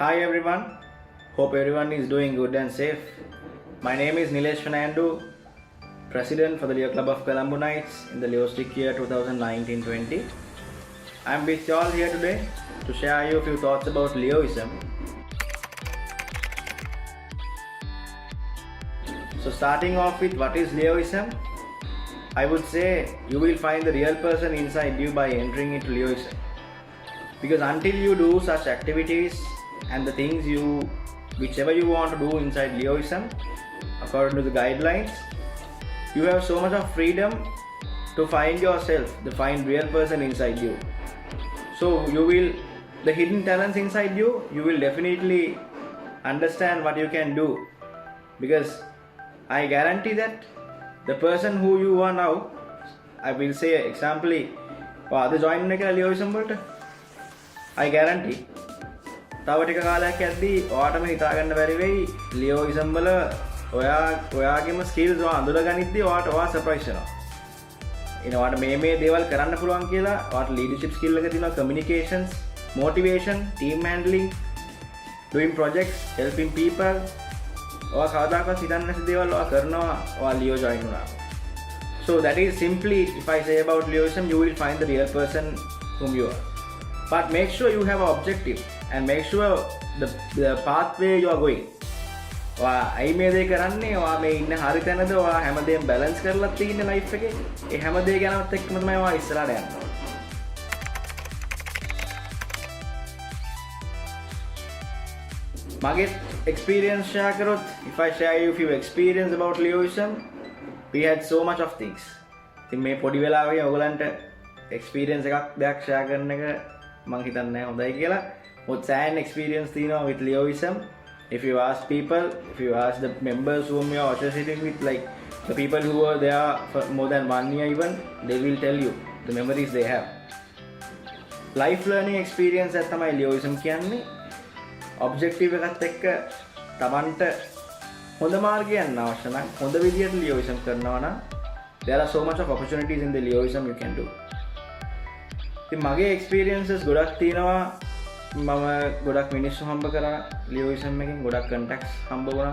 Hi everyone, hope everyone is doing good and safe. My name is Nilesh Fernando, President for the Leo Club of Colombo Knights in the Leo Stick year 2019-20. I am with you all here today to share you a few thoughts about Leoism. So starting off with what is Leoism, I would say you will find the real person inside you by entering into Leoism. Because until you do such activities and the things whichever you want to do inside Leoism, according to the guidelines, you have so much of freedom to find yourself, to find real person inside you. So the hidden talents inside you will definitely understand what you can do. Because I guarantee that the person who you are now, I will say example, the join Leoism, but I guarantee තව ටික කාලයක් යද්දී ඔයාටම හිතා ගන්න බැරි වෙයි ලියෝයිසම් වල ඔයාගේම skills ඔයා අඳුරගනිද්දී ඔයා සර්ප්‍රයිස් වෙනවා. ඔයාට මේ දේවල් කරන්න පුළුවන් කියලා ඔයාට ලීඩර්ෂිප් ස්කිල් එක තියෙනවා, කමියුනිකේෂන්ස්, මොටිවේෂන්, ටීම් හැන්ඩ්ලින්, ඩූයින් ප්‍රොජෙක්ට්ස්, හෙල්පින් පීපල්. ඔයා කවදාකවත් හිතන්නේ නැති දේවල් ඔයා කරනවා ඔයා ලියෝ ජොයින් වුණා. So that is simply, if I say about Leoism, you will find the real person whom you are. But make sure you have an objective and make sure the pathway you are going. ඔයා අයි මේ දේ කරන්නේ ඔයා මේ ඉන්න හරි තැනද ඔයා හැමදේම බැලන්ස් කරලා තියෙන ලයිෆ් එකේ ඒ හැමදේ ගැනවත් එක්කම තමයි ඔයා ඉස්සරහට යන්නේ. මගේ experience share කරොත්, if I share you few experience about Leoism, we had so much of things. ඉතින් මේ පොඩි වෙලාවේ ඔයගලන්ට experience එකක් දෙයක් share කරන එක මං හිතන්නේ හොඳයි කියලා. What an experience with Leoism. If you ask people, if you ask the members whom you are associating with, like the people who were there for more than 1 year even, they will tell you the memories they have. Life learning experience at තමයි Leoism කියන්නේ. Objective එකත් එක්ක තමන්ට හොඳ මාර්ගය යන්න අවශ්‍ය නම් හොඳ විදියට Leoism කරනවා නම් there are so much of opportunities in the Leoism you can do. ඉතින් මගේ experiences ගොඩක් තියෙනවා. මම ගොඩක් මිනිස්සු හම්බ කරා Leoism එකෙන්, ගොඩක් contacts හම්බ වුණා.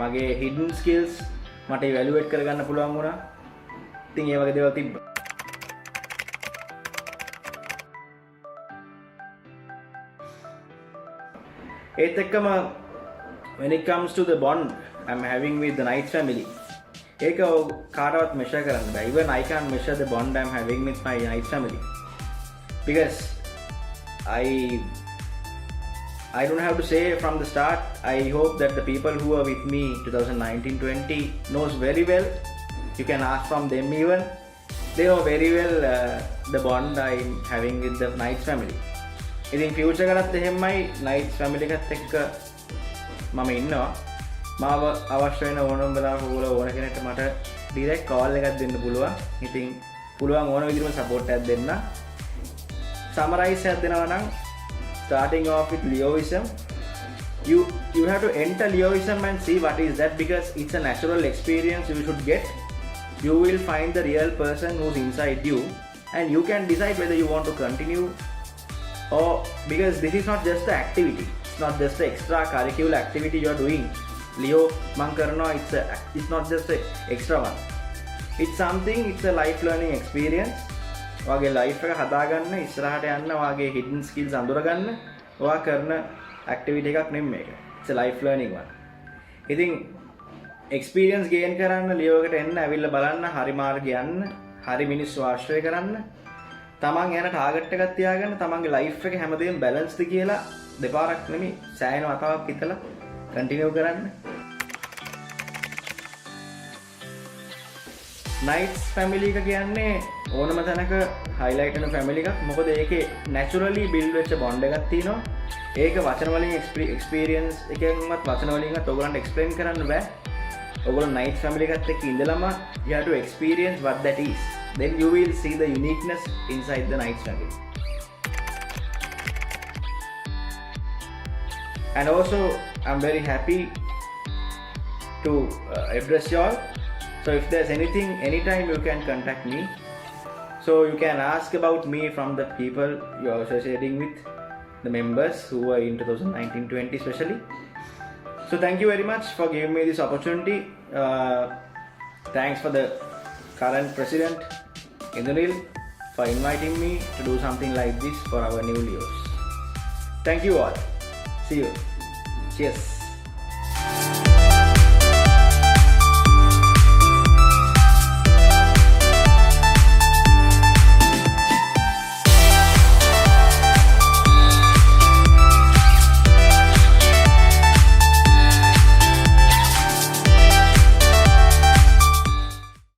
මගේ hidden skills මට evaluate කරගන්න පුළුවන් වුණා. ඉතින් ඒ වගේ දේවල් තිබ්බා. ඒත් එක්කම when it comes to the bond I'm having with the Knights family, ඒක කාටවත් measure කරන්න බෑ. Even I can't measure the bond I'm having with my Knights family. Because I don't have to say from the start. I hope that the people who are with me 2019-20 knows very well. You can ask from them even. They know very well the bond I'm having with the Knights family. In future එකටත් එහෙමයි Knights family එකත් එක්ක මම ඉන්නවා. මාව අවශ්‍ය වෙන ඕනම වෙලාවක ඕන කෙනෙක්ට මට direct call එකක් දෙන්න පුළුවන්. ඉතින් පුළුවන් ඕන විදිහට support එකක් දෙන්න. Summarize එකක් දෙනවා නම්, starting off with Leoism, you have to enter Leoism and see what is that, because it's a natural experience you should get. You will find the real person who's inside you and you can decide whether you want to continue or, because this is not just the activity, it's not just the extra curricular activity you are doing. Leo Mankarno, it's not just an extra one. It's something, it's a life learning experience. ඔයාගේ life එක හදාගන්න, ඉස්සරහට යන්න, ඔයාගේ hidden skills අඳුරගන්න ඔයා කරන activity එකක් නෙමෙයි මේක. It's a life learning one. ඉතින් experience gain කරන්න ලියෝ එකට එන්න, ඇවිල්ලා බලන්න, හරි මාර්ගය යන්න, හරි මිනිස්සු ආශ්‍රය කරන්න, තමන් යන ටාගට් එකක් තියාගන්න, තමන්ගේ ලයිෆ් එක හැමදේම බැලන්ස්ද කියලා දෙපාරක් නෙමෙයි සෑහෙන වතාවක් හිතලා කන්ටිනියු කරන්න. Knights family එක කියන්නේ ඕනම තැනක highlight වෙන family එකක්. මොකද ඒකේ naturally build වෙච්ච bond එකක් තියෙනවා. ඒක වචන වලින් experience එකෙන්වත් වචන වලින්වත් ඔයගොල්ලන්ට explain කරන්න බෑ. ඔයගොල්ලෝ Knights family එකත් එක්ක ඉඳලම you have to experience what that is. Then you will see the uniqueness inside the Knights family. And also I'm very happy to address you all. So if there's anything, anytime you can contact me. So you can ask about me from the people you are associating with. the members who were in 2019-20 especially. So thank you very much for giving me this opportunity. Thanks for the current president, Indranil, for inviting me to do something like this for our new Leos. Thank you all. See you. Cheers.